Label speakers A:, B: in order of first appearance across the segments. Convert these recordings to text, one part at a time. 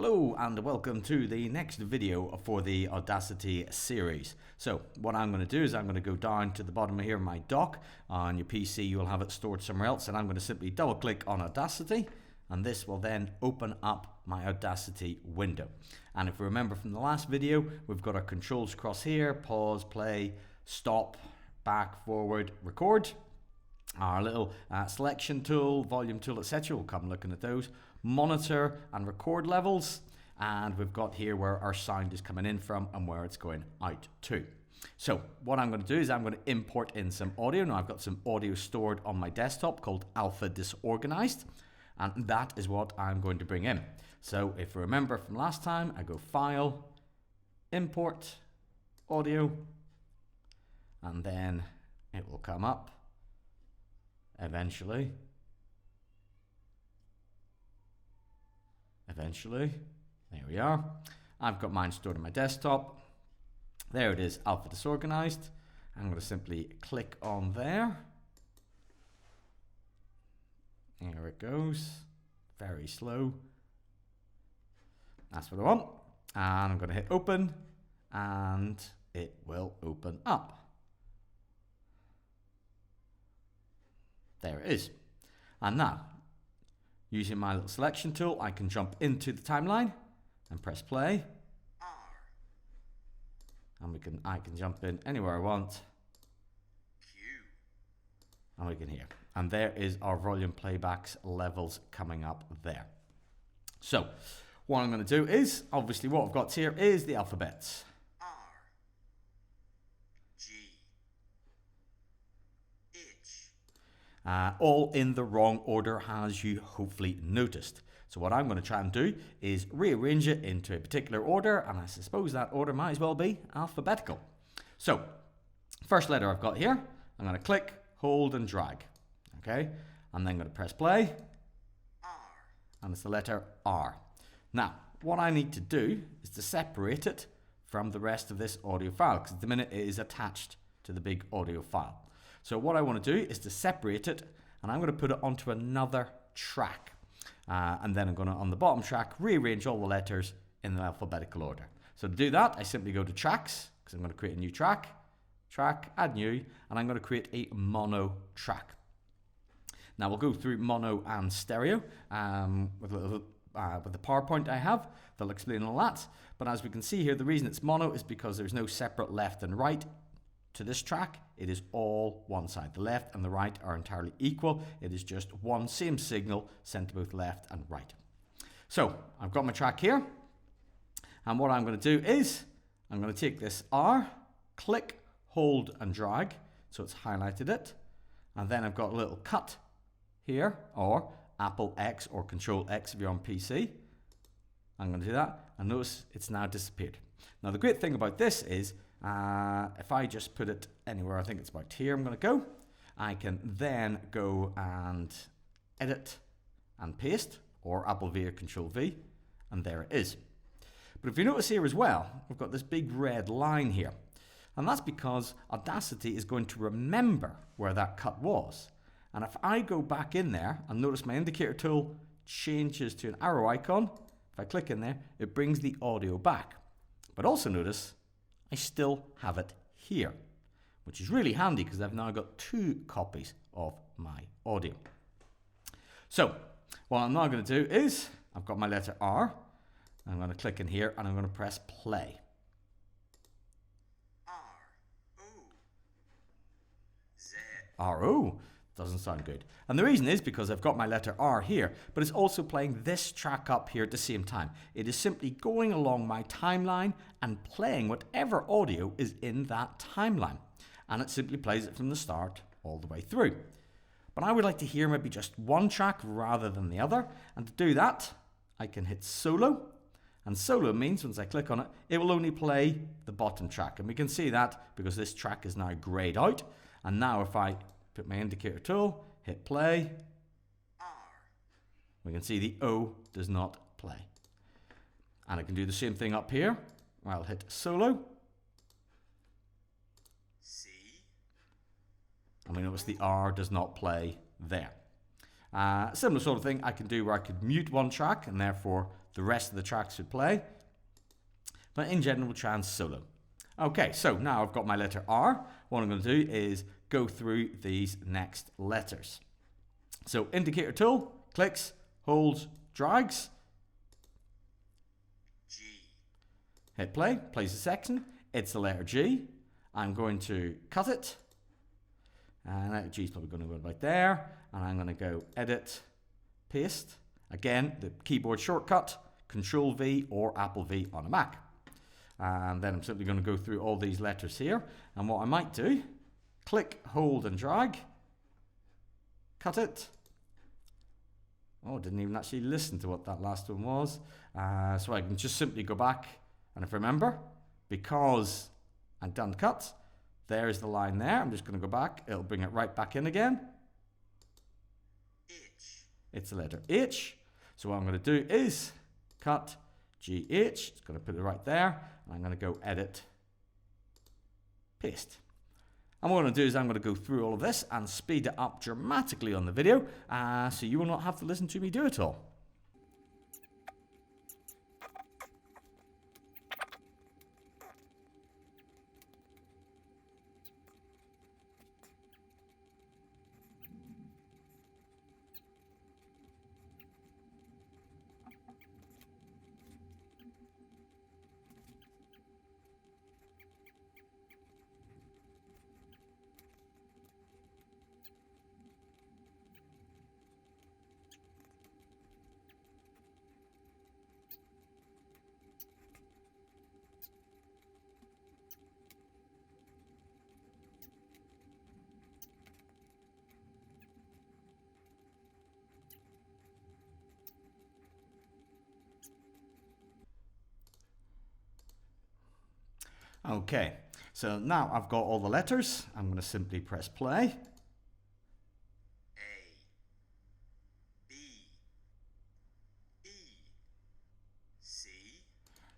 A: Hello and welcome to the next video for the Audacity series. So what I'm going to do is I'm going to go down to the bottom here of my dock. On your PC you'll have it stored somewhere else, and I'm going to simply double click on Audacity, and this will then open up my Audacity window. And if you remember from the last video, we've got our controls across here: pause, play, stop, back, forward, record. Our little selection tool, volume tool, etc. We'll come looking at those. Monitor and record levels, and we've got here where our sound is coming in from and where it's going out to. So what I'm going to do is I'm going to import in some audio. Now I've got some audio stored on my desktop called Alpha Disorganized, and that is what I'm going to bring in. So if you remember from last time, I go File, Import, Audio, and then it will come up eventually. There we are. I've got mine stored on my desktop. There it is, Alpha Disorganized. I'm going to simply click on there. Here it goes. Very slow. That's what I want. And I'm going to hit open, and it will open up. There it is. And now, using my little selection tool, I can jump into the timeline and press play. And I can jump in anywhere I want. And we can hear. And there is our volume playbacks levels coming up there. So what I'm going to do is, obviously what I've got here is the alphabets. All in the wrong order, as you hopefully noticed. So what I'm going to try and do is rearrange it into a particular order, and I suppose that order might as well be alphabetical. So first letter I've got here, I'm going to click, hold and drag. Okay, I'm then going to press play, and it's the letter R. Now what I need to do is to separate it from the rest of this audio file, because at the minute it is attached to the big audio file. So what I want to do is to separate it, and I'm going to put it onto another track. And then I'm going to, on the bottom track, rearrange all the letters in the alphabetical order. So to do that, I simply go to tracks, because I'm going to create a new track, add new, and I'm going to create a mono track. Now we'll go through mono and stereo with the PowerPoint I have. They'll explain all that. But as we can see here, the reason it's mono is because there's no separate left and right. To this track, it is all one side. The left and the right are entirely equal. It is just one same signal sent to both left and right. So I've got my track here, and what I'm going to do is I'm going to take this R, click, hold and drag, so it's highlighted it, and then I've got a little cut here, or Apple X or Control X if you're on PC. I'm going to do that, and notice it's now disappeared. Now the great thing about this is if I just put it anywhere, I think it's about here I'm going to go, I can then go and edit and paste, or Apple V or Control V, and there it is. But if you notice here as well, we've got this big red line here, and that's because Audacity is going to remember where that cut was. And if I go back in there and notice my indicator tool changes to an arrow icon, if I click in there, it brings the audio back. But also notice I still have it here, which is really handy because I've now got 2 copies of my audio. So what I'm now going to do is, I've got my letter R, I'm going to click in here and I'm going to press play. R-O doesn't sound good. And the reason is because I've got my letter R here, but it's also playing this track up here at the same time. It is simply going along my timeline and playing whatever audio is in that timeline. And it simply plays it from the start all the way through. But I would like to hear maybe just one track rather than the other. And to do that, I can hit solo. And solo means once I click on it, it will only play the bottom track. And we can see that because this track is now grayed out. And now if I put my indicator tool, hit play, we can see the O does not play. And I can do the same thing up here. I'll hit solo. And we notice the R does not play there. Similar sort of thing I can do where I could mute one track and therefore the rest of the tracks would play. But in general, we'll try and solo. Okay, so now I've got my letter R. What I'm going to do is go through these next letters. So indicator tool, clicks, holds, drags.
B: G.
A: Hit play, plays a section. It's the letter G. I'm going to cut it. And letter G is probably going to go right there. And I'm going to go edit, paste. Again, the keyboard shortcut, Control V or Apple V on a Mac. And then I'm simply going to go through all these letters here. And what I might do, click, hold and drag. Cut it. Oh, didn't even actually listen to what that last one was. So I can just simply go back. And if I remember, because I'm done cut, there's the line there. I'm just going to go back. It'll bring it right back in again.
B: H.
A: It's the letter H. So what I'm going to do is cut GH. It's going to put it right there. I'm going to go edit, paste. And what I'm going to do is I'm going to go through all of this and speed it up dramatically on the video, so you will not have to listen to me do it all. Okay, so now I've got all the letters. I'm going to simply press play.
B: A. B. E. C.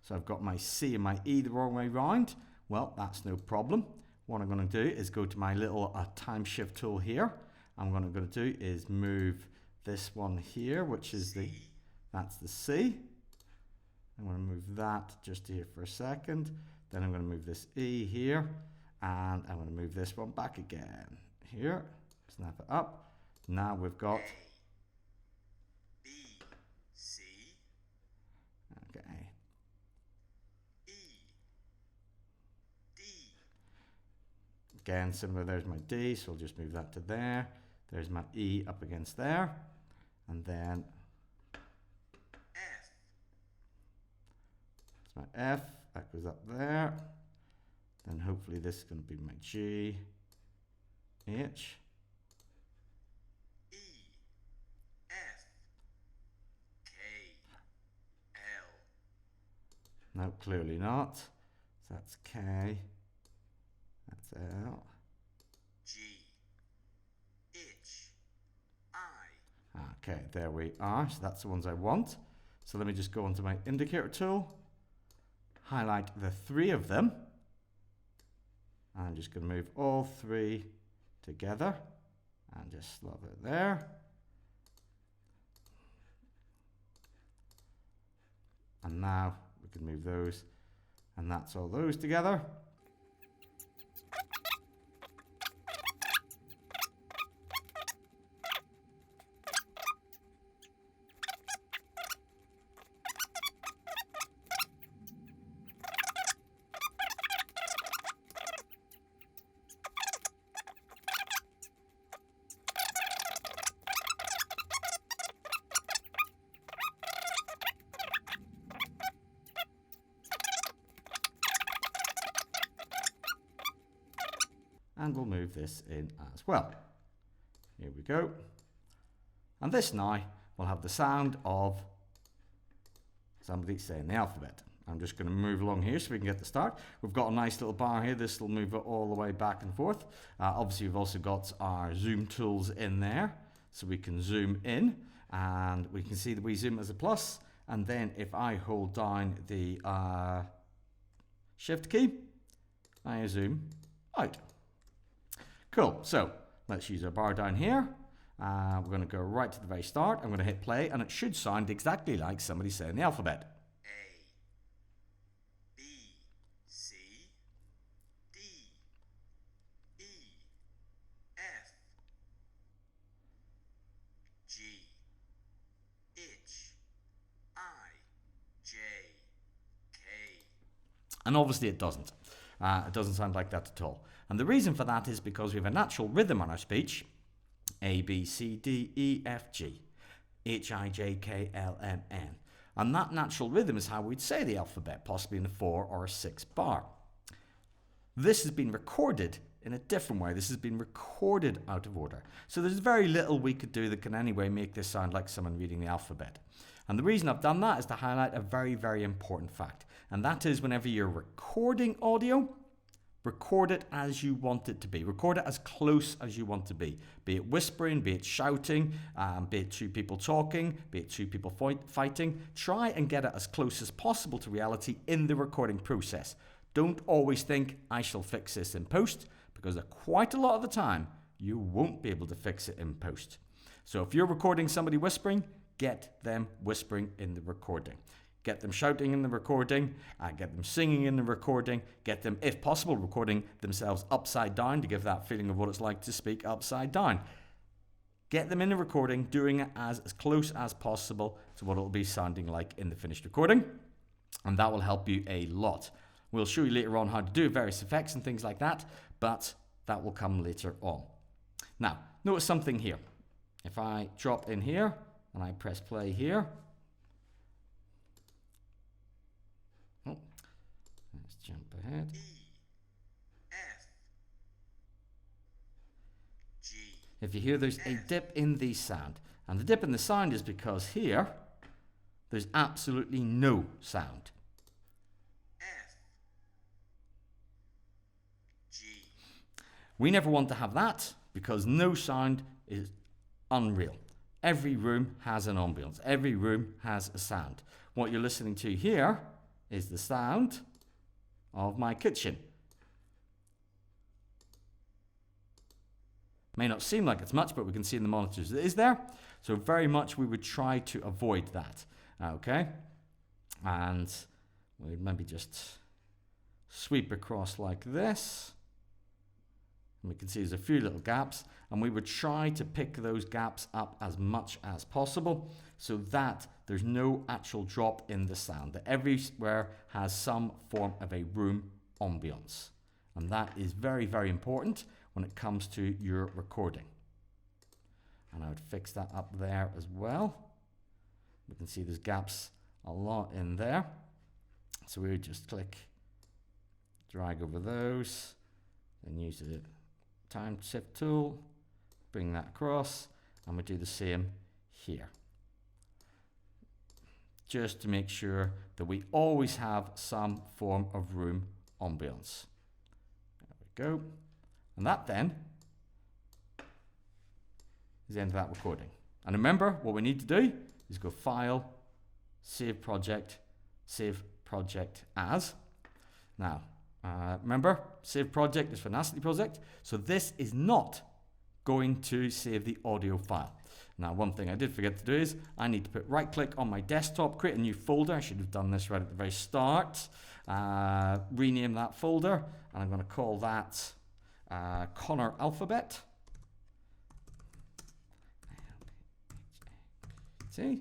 A: So I've got my C and my E the wrong way round. Well, that's no problem. What I'm going to do is go to my little time shift tool here. I'm going to do is move this one here, which is that's the C. I'm going to move that just here for a second. Then I'm going to move this E here, and I'm going to move this one back again here. Snap it up. Now we've got
B: A. B. C.
A: Okay.
B: E. D.
A: Again, similar. There's my D, so I'll just move that to there. There's my E up against there, and then
B: F.
A: it's my F. That goes up there. Then hopefully this is going to be my G, H.
B: E. F. K. L.
A: No, clearly not. So that's K. That's L.
B: G. H. I.
A: Okay, there we are. So that's the ones I want. So let me just go onto my indicator tool. Highlight the three of them. I'm just going to move all three together and just slot it there. And now we can move those, and that's all those together. And we'll move this in as well. Here we go. And this now will have the sound of somebody saying the alphabet. I'm just going to move along here so we can get the start. We've got a nice little bar here. This will move it all the way back and forth. Obviously, we've also got our zoom tools in there, so we can zoom in, and we can see that we zoom as a plus. And then if I hold down the shift key, I zoom out. Cool, so let's use our bar down here, We're going to go right to the very start. I'm going to hit play, and it should sound exactly like somebody saying the alphabet.
B: A, B, C, D, E, F, G, H, I, J, K.
A: And obviously it doesn't. It doesn't sound like that at all. And the reason for that is because we have a natural rhythm on our speech. A, B, C, D, E, F, G, H, I, J, K, L, M, N. And that natural rhythm is how we'd say the alphabet, possibly in a 4 or a 6 bar. This has been recorded in a different way. This has been recorded out of order. So there's very little we could do that can anyway make this sound like someone reading the alphabet. And the reason I've done that is to highlight a very, very important fact. And that is whenever you're recording audio, record it as you want it to be. Record it as close as you want to be. Be it whispering, be it shouting, be it two people talking, be it two people fighting. Try and get it as close as possible to reality in the recording process. Don't always think, I shall fix this in post, because quite a lot of the time, you won't be able to fix it in post. So if you're recording somebody whispering, get them whispering in the recording. Get them shouting in the recording, get them singing in the recording, get them, if possible, recording themselves upside down to give that feeling of what it's like to speak upside down. Get them in the recording, doing it as close as possible to what it'll be sounding like in the finished recording, and that will help you a lot. We'll show you later on how to do various effects and things like that, but that will come later on. Now, notice something here. If I drop in here and I press play here, let's jump ahead.
B: E, F, G.
A: If you hear there's a dip in the sound, and the dip in the sound is because here there's absolutely no sound.
B: F, G.
A: We never want to have that because no sound is unreal. Every room has an ambience. Every room has a sound. What you're listening to here is the sound of my kitchen. May not seem like it's much, but we can see in the monitors it is there. So very much we would try to avoid that. Okay? And we'd maybe just sweep across like this. And we can see there's a few little gaps, and we would try to pick those gaps up as much as possible so that there's no actual drop in the sound, that everywhere has some form of a room ambience. And that is very, very important when it comes to your recording. And I would fix that up there as well. We can see there's gaps a lot in there. So we would just click, drag over those, and use the time shift tool, bring that across, and we do the same here. Just to make sure that we always have some form of room ambience. There we go. And that then is the end of that recording. And remember, what we need to do is go File, Save Project as. Now, remember, Save Project is for an Audacity project, so this is not going to save the audio file. Now, one thing I did forget to do is I need to put right click on my desktop, create a new folder. I should have done this right at the very start. Rename that folder, and I'm going to call that Connor Alphabet. See?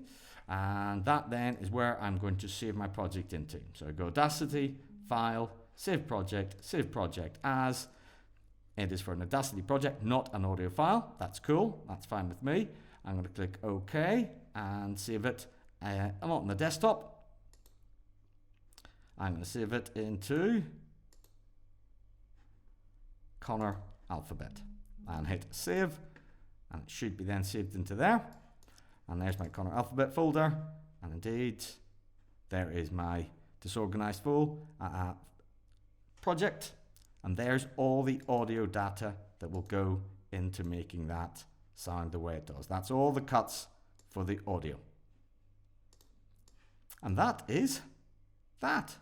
A: And that then is where I'm going to save my project into. So I go Audacity, File, Save Project as. It is for an Audacity project, not an audio file. That's cool. That's fine with me. I'm going to click OK and save it. I'm not on the desktop. I'm going to save it into Connor Alphabet and hit save, and it should be then saved into there. And there's my Connor Alphabet folder, and indeed there is my disorganized project, and there's all the audio data that will go into making that sound the way it does. That's all the cuts for the audio. And that is that.